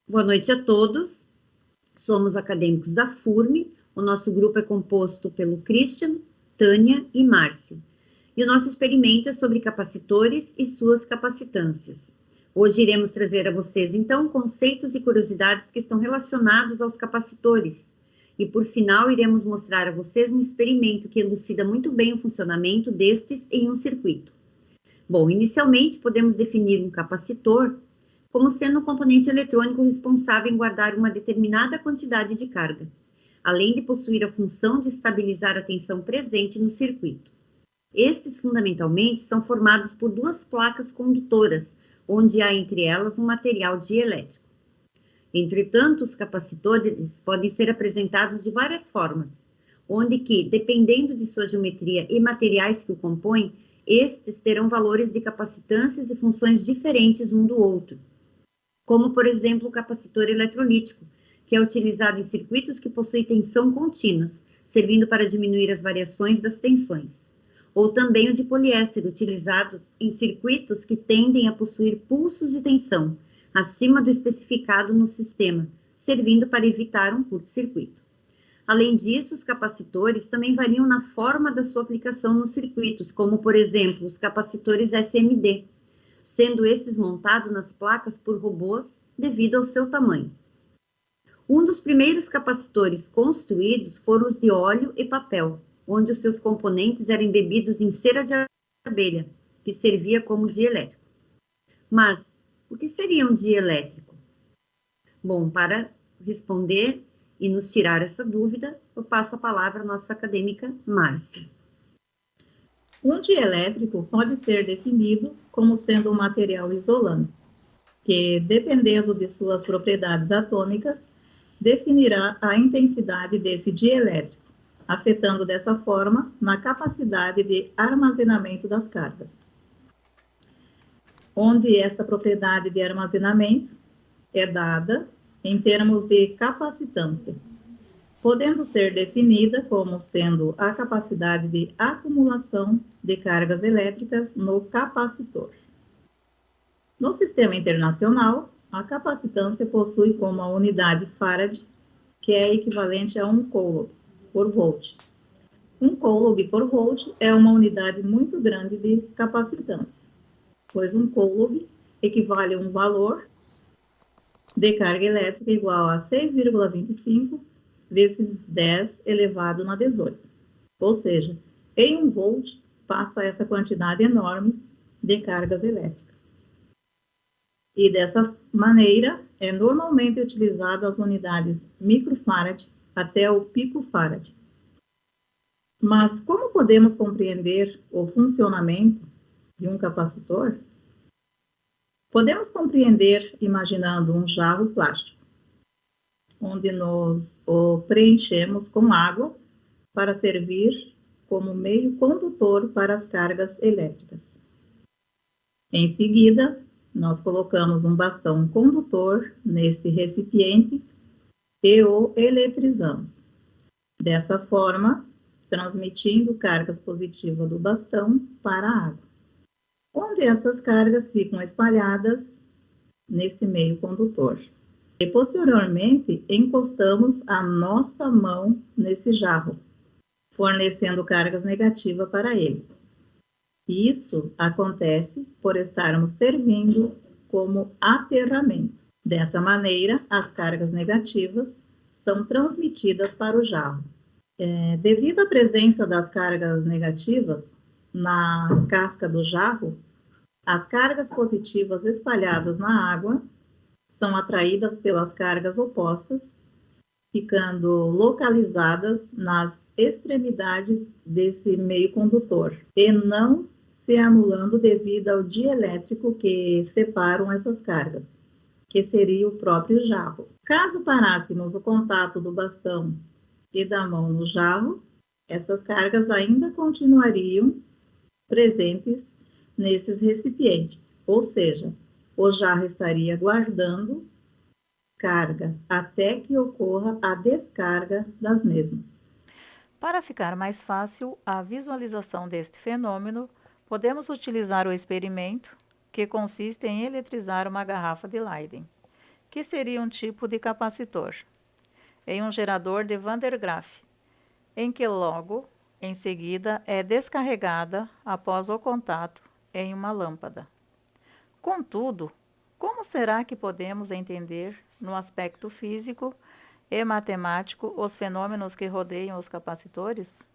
Boa noite a todos. Somos acadêmicos da FURME. O nosso grupo é composto pelo Christian, Tânia e Márcia. E o nosso experimento é sobre capacitores e suas capacitâncias. Hoje iremos trazer a vocês, então, conceitos e curiosidades que estão relacionados aos capacitores. E, por final, iremos mostrar a vocês um experimento que elucida muito bem o funcionamento destes em um circuito. Bom, inicialmente, podemos definir um capacitor como sendo um componente eletrônico responsável em guardar uma determinada quantidade de carga, além de possuir a função de estabilizar a tensão presente no circuito. Estes, fundamentalmente, são formados por duas placas condutoras, onde há entre elas um material dielétrico. Entretanto, os capacitores podem ser apresentados de várias formas, onde que, dependendo de sua geometria e materiais que o compõem, estes terão valores de capacitâncias e funções diferentes um do outro, como, por exemplo, o capacitor eletrolítico, que é utilizado em circuitos que possuem tensão contínuas, servindo para diminuir as variações das tensões. Ou também o de poliéster, utilizados em circuitos que tendem a possuir pulsos de tensão, acima do especificado no sistema, servindo para evitar um curto-circuito. Além disso, os capacitores também variam na forma da sua aplicação nos circuitos, como, por exemplo, os capacitores SMD, sendo esses montados nas placas por robôs devido ao seu tamanho. Um dos primeiros capacitores construídos foram os de óleo e papel, onde os seus componentes eram embebidos em cera de abelha, que servia como dielétrico. Mas, o que seria um dielétrico? Bom, para responder e nos tirar essa dúvida, eu passo a palavra à nossa acadêmica Márcia. Um dielétrico pode ser definido como sendo um material isolante, que, dependendo de suas propriedades atômicas, definirá a intensidade desse dielétrico, afetando dessa forma na capacidade de armazenamento das cargas, onde esta propriedade de armazenamento é dada em termos de capacitância, podendo ser definida como sendo a capacidade de acumulação de cargas elétricas no capacitor. No sistema internacional, a capacitância possui como a unidade farad, que é equivalente a 1 coulomb por volt. 1 coulomb por volt é uma unidade muito grande de capacitância, pois 1 coulomb equivale a um valor de carga elétrica igual a 6,25 vezes 10 elevado na 18. Ou seja, em 1 volt passa essa quantidade enorme de cargas elétricas. E dessa maneira é normalmente utilizada as unidades microfarad até o picofarad. Mas como podemos compreender o funcionamento de um capacitor? Podemos compreender imaginando um jarro plástico, onde nós o preenchemos com água para servir como meio condutor para as cargas elétricas. Em seguida, nós colocamos um bastão condutor nesse recipiente e o eletrizamos. Dessa forma, transmitindo cargas positivas do bastão para a água, onde essas cargas ficam espalhadas nesse meio condutor. E posteriormente, encostamos a nossa mão nesse jarro, fornecendo cargas negativas para ele. Isso acontece por estarmos servindo como aterramento. Dessa maneira, as cargas negativas são transmitidas para o jarro. Devido à presença das cargas negativas na casca do jarro, as cargas positivas espalhadas na água são atraídas pelas cargas opostas, ficando localizadas nas extremidades desse meio condutor e não se anulando devido ao dielétrico que separam essas cargas, que seria o próprio jarro. Caso parássemos o contato do bastão e da mão no jarro, essas cargas ainda continuariam presentes nesses recipientes, ou seja, o jarro estaria guardando carga até que ocorra a descarga das mesmas. Para ficar mais fácil a visualização deste fenômeno, podemos utilizar o experimento, que consiste em eletrizar uma garrafa de Leyden, que seria um tipo de capacitor, em um gerador de Van der Graaf, em que logo, em seguida, é descarregada após o contato em uma lâmpada. Contudo, como será que podemos entender, no aspecto físico e matemático, os fenômenos que rodeiam os capacitores?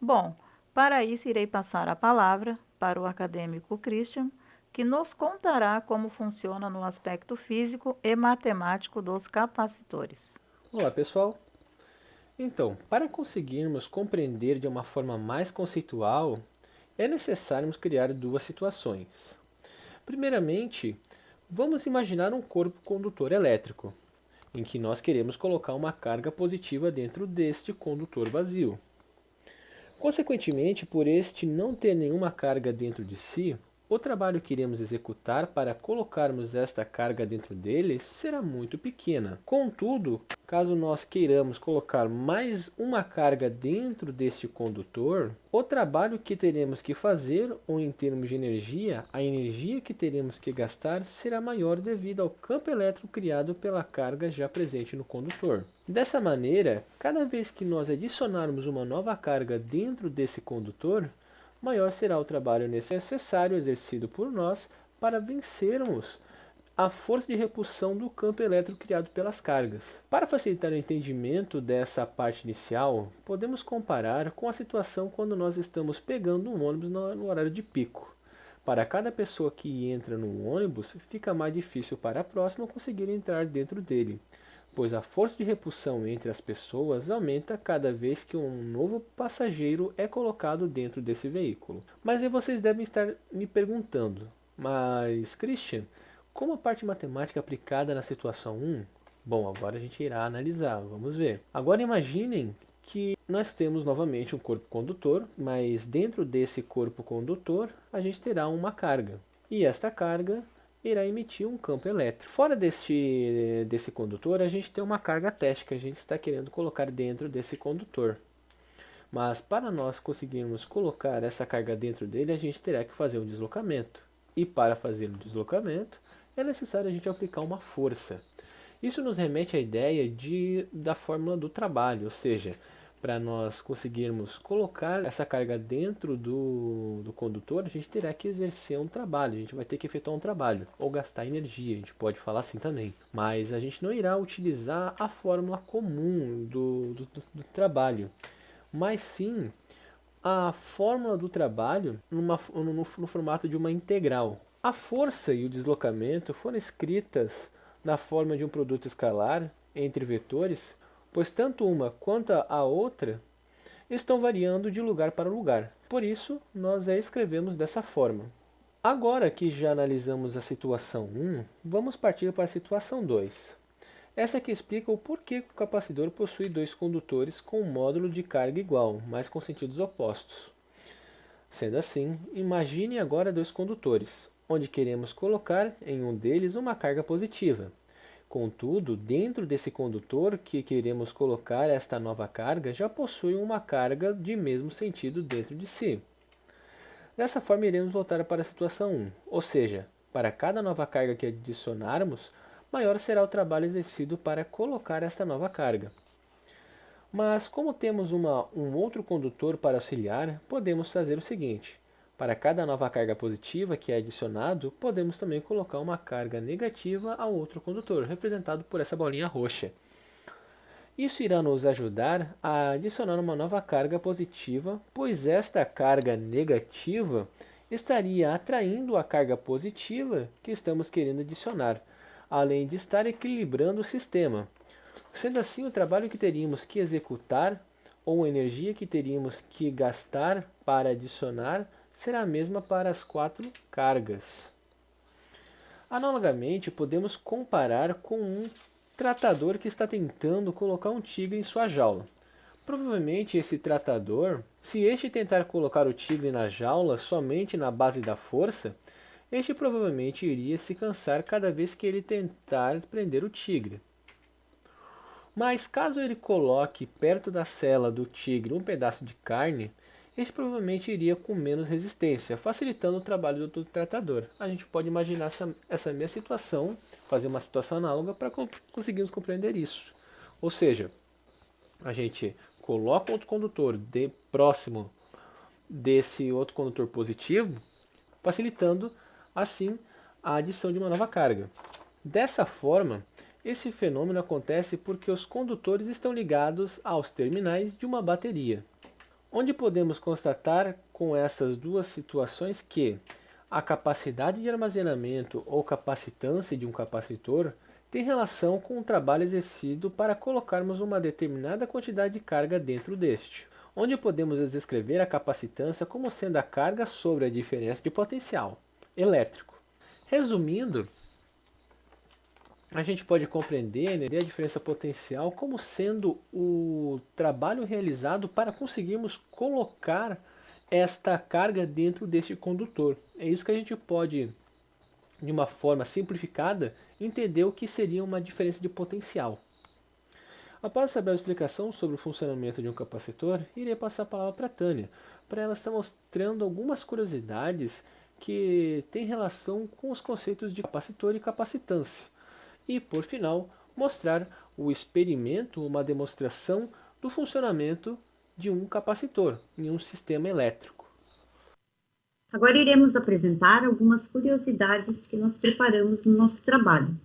Bom, para isso irei passar a palavra para o acadêmico Christian, que nos contará como funciona no aspecto físico e matemático dos capacitores. Olá, pessoal! Então, para conseguirmos compreender de uma forma mais conceitual, é necessário criar duas situações. Primeiramente, vamos imaginar um corpo condutor elétrico, em que nós queremos colocar uma carga positiva dentro deste condutor vazio. Consequentemente, por este não ter nenhuma carga dentro de si, o trabalho que iremos executar para colocarmos esta carga dentro dele será muito pequena. Contudo, caso nós queiramos colocar mais uma carga dentro deste condutor, o trabalho que teremos que fazer, ou em termos de energia, a energia que teremos que gastar será maior devido ao campo elétrico criado pela carga já presente no condutor. Dessa maneira, cada vez que nós adicionarmos uma nova carga dentro desse condutor, maior será o trabalho necessário exercido por nós para vencermos a força de repulsão do campo elétrico criado pelas cargas. Para facilitar o entendimento dessa parte inicial, podemos comparar com a situação quando nós estamos pegando um ônibus no horário de pico. Para cada pessoa que entra no ônibus, fica mais difícil para a próxima conseguir entrar dentro dele, pois a força de repulsão entre as pessoas aumenta cada vez que um novo passageiro é colocado dentro desse veículo. Mas aí vocês devem estar me perguntando, mas Christian, como a parte matemática é aplicada na situação 1? Bom, agora a gente irá analisar, vamos ver. Agora imaginem que nós temos novamente um corpo condutor, mas dentro desse corpo condutor a gente terá uma carga. E esta carga irá emitir um campo elétrico. Fora desse condutor, a gente tem uma carga teste que a gente está querendo colocar dentro desse condutor. Mas para nós conseguirmos colocar essa carga dentro dele, a gente terá que fazer um deslocamento. E para fazer o deslocamento, é necessário a gente aplicar uma força. Isso nos remete à ideia da fórmula do trabalho, ou seja, para nós conseguirmos colocar essa carga dentro do condutor, a gente terá que exercer um trabalho, a gente vai ter que efetuar um trabalho, ou gastar energia, a gente pode falar assim também. Mas a gente não irá utilizar a fórmula comum do trabalho, mas sim a fórmula do trabalho no formato de uma integral. A força e o deslocamento foram escritas na forma de um produto escalar entre vetores, pois tanto uma quanto a outra estão variando de lugar para lugar. Por isso, nós a escrevemos dessa forma. Agora que já analisamos a situação 1, vamos partir para a situação 2. Essa aqui explica o porquê o capacitor possui dois condutores com um módulo de carga igual, mas com sentidos opostos. Sendo assim, imagine agora dois condutores, onde queremos colocar em um deles uma carga positiva. Contudo, dentro desse condutor que queremos colocar esta nova carga, já possui uma carga de mesmo sentido dentro de si. Dessa forma, iremos voltar para a situação 1, ou seja, para cada nova carga que adicionarmos, maior será o trabalho exercido para colocar esta nova carga. Mas, como temos um outro condutor para auxiliar, podemos fazer o seguinte. Para cada nova carga positiva que é adicionado, podemos também colocar uma carga negativa ao outro condutor, representado por essa bolinha roxa. Isso irá nos ajudar a adicionar uma nova carga positiva, pois esta carga negativa estaria atraindo a carga positiva que estamos querendo adicionar, além de estar equilibrando o sistema. Sendo assim, o trabalho que teríamos que executar, ou a energia que teríamos que gastar para adicionar, será a mesma para as quatro cargas. Analogamente, podemos comparar com um tratador que está tentando colocar um tigre em sua jaula. Provavelmente esse tratador, se este tentar colocar o tigre na jaula somente na base da força, este provavelmente iria se cansar cada vez que ele tentar prender o tigre. Mas caso ele coloque perto da sela do tigre um pedaço de carne, este provavelmente iria com menos resistência, facilitando o trabalho do tratador. A gente pode imaginar essa mesma situação fazer uma situação análoga para conseguirmos compreender isso. Ou seja, a gente coloca outro condutor próximo desse outro condutor positivo, facilitando assim a adição de uma nova carga. Dessa forma, esse fenômeno acontece porque os condutores estão ligados aos terminais de uma bateria, onde podemos constatar com essas duas situações que a capacidade de armazenamento ou capacitância de um capacitor tem relação com o trabalho exercido para colocarmos uma determinada quantidade de carga dentro deste, onde podemos descrever a capacitância como sendo a carga sobre a diferença de potencial elétrico. Resumindo, a gente pode compreender a diferença potencial como sendo o trabalho realizado para conseguirmos colocar esta carga dentro deste condutor. É isso que a gente pode, de uma forma simplificada, entender o que seria uma diferença de potencial. Após essa breve explicação sobre o funcionamento de um capacitor, irei passar a palavra para a Tânia, para ela estar mostrando algumas curiosidades que têm relação com os conceitos de capacitor e capacitância. E, por final, mostrar o experimento, uma demonstração do funcionamento de um capacitor em um sistema elétrico. Agora iremos apresentar algumas curiosidades que nós preparamos no nosso trabalho.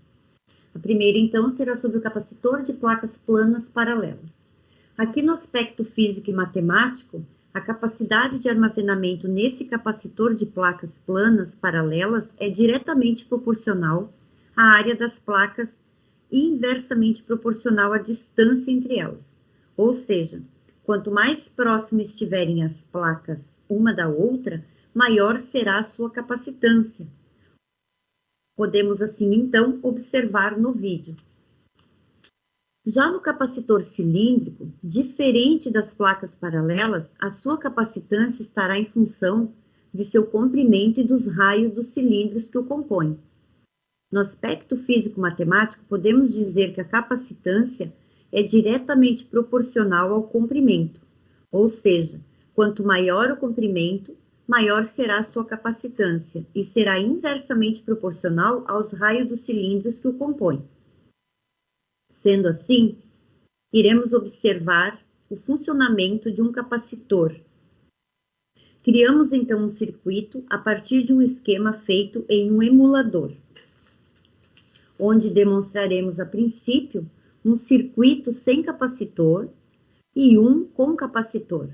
A primeira, então, será sobre o capacitor de placas planas paralelas. Aqui no aspecto físico e matemático, a capacidade de armazenamento nesse capacitor de placas planas paralelas é diretamente proporcional à área das placas e inversamente proporcional à distância entre elas. Ou seja, quanto mais próximo estiverem as placas uma da outra, maior será a sua capacitância. Podemos assim, então, observar no vídeo. Já no capacitor cilíndrico, diferente das placas paralelas, a sua capacitância estará em função de seu comprimento e dos raios dos cilindros que o compõem. No aspecto físico-matemático, podemos dizer que a capacitância é diretamente proporcional ao comprimento, ou seja, quanto maior o comprimento, maior será a sua capacitância e será inversamente proporcional aos raios dos cilindros que o compõem. Sendo assim, iremos observar o funcionamento de um capacitor. Criamos então um circuito a partir de um esquema feito em um emulador, onde demonstraremos a princípio um circuito sem capacitor e um com capacitor.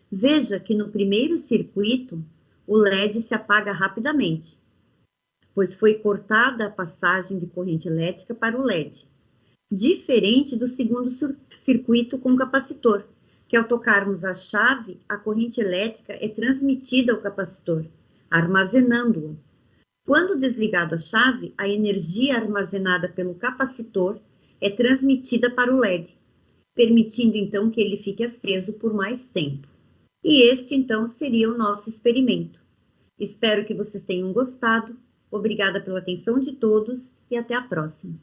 Veja que no primeiro circuito, o LED se apaga rapidamente, pois foi cortada a passagem de corrente elétrica para o LED, diferente do segundo circuito com capacitor, que ao tocarmos a chave, a corrente elétrica é transmitida ao capacitor, armazenando-o. Quando desligado a chave, a energia armazenada pelo capacitor é transmitida para o LED, permitindo então que ele fique aceso por mais tempo. E este, então, seria o nosso experimento. Espero que vocês tenham gostado. Obrigada pela atenção de todos e até a próxima.